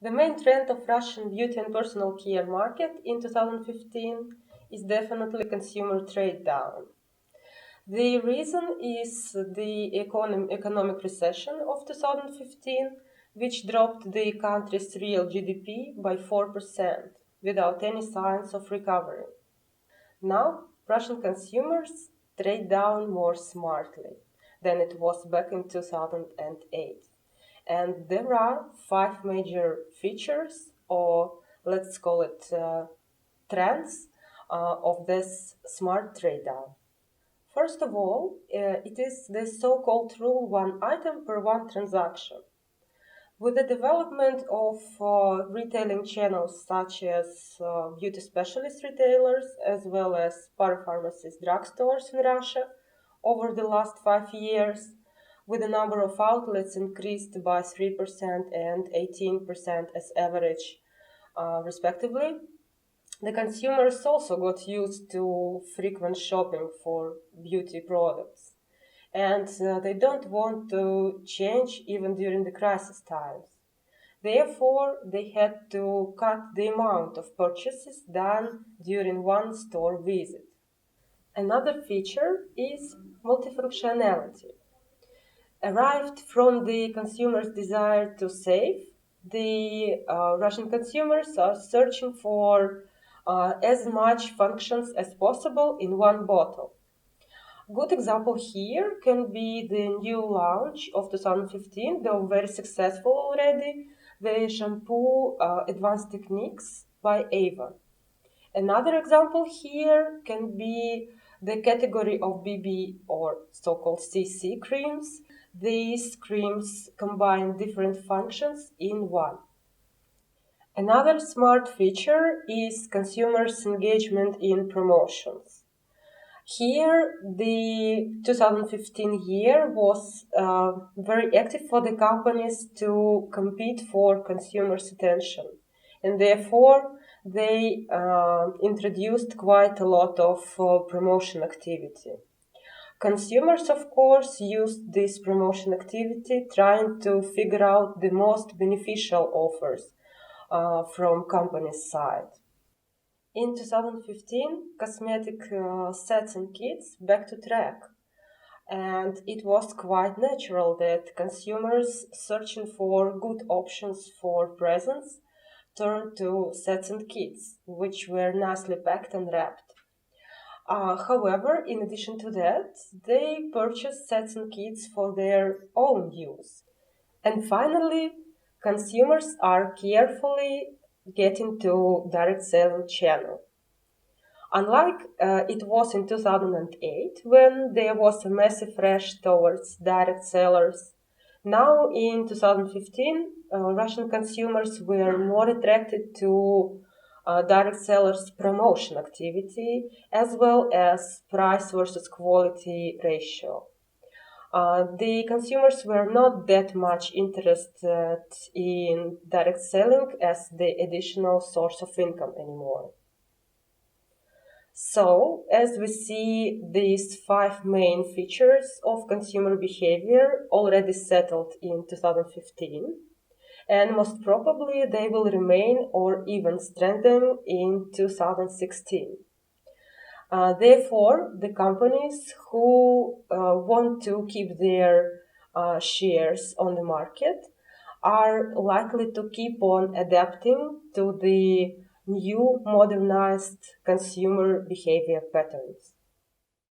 The main trend of Russian beauty and personal care market in 2015 is definitely consumer trade down. The reason is the economic recession of 2015, which dropped the country's real GDP by 4% without any signs of recovery. Now, Russian consumers trade down more smartly than it was back in 2008. And there are five major features, or let's call it trends, of this smart trade down. First of all, it is the so-called rule one item per one transaction. With the development of retailing channels such as beauty specialist retailers as well as parapharmacies drugstores in Russia over the last 5 years, with the number of outlets increased by 3% and 18% as average, respectively, the consumers also got used to frequent shopping for beauty products, and they don't want to change even during the crisis times. Therefore, they had to cut the amount of purchases done during one store visit. Another feature is multifunctionality. Arrived from the consumer's desire to save, the Russian consumers are searching for as much functions as possible in one bottle. Good example here can be the new launch of 2015, though very successful already, the shampoo Advanced Techniques by Avon. Another example here can be the category of BB or so-called CC creams. These creams combine different functions in one. Another smart feature is consumers' engagement in promotions. Here, the 2015 year was very active for the companies to compete for consumers' attention, and therefore they introduced quite a lot of promotion activity. Consumers, of course, used this promotion activity trying to figure out the most beneficial offers from company's side. In 2015, cosmetic sets and kits back to track, and it was quite natural that consumers searching for good options for presents turned to sets and kits, which were nicely packed and wrapped. However, in addition to that, they purchased sets and kits for their own use. And finally, consumers are carefully getting to direct selling channel. Unlike it was in 2008, when there was a massive rush towards direct sellers, now in 2015, Russian consumers were more attracted to direct sellers' promotion activity as well as price versus quality ratio. The consumers were not that much interested in direct selling as the additional source of income anymore. So, as we see, these five main features of consumer behavior already settled in 2015, and most probably they will remain or even strengthen in 2016. Therefore, the companies who want to keep their shares on the market are likely to keep on adapting to the new modernized consumer behavior patterns.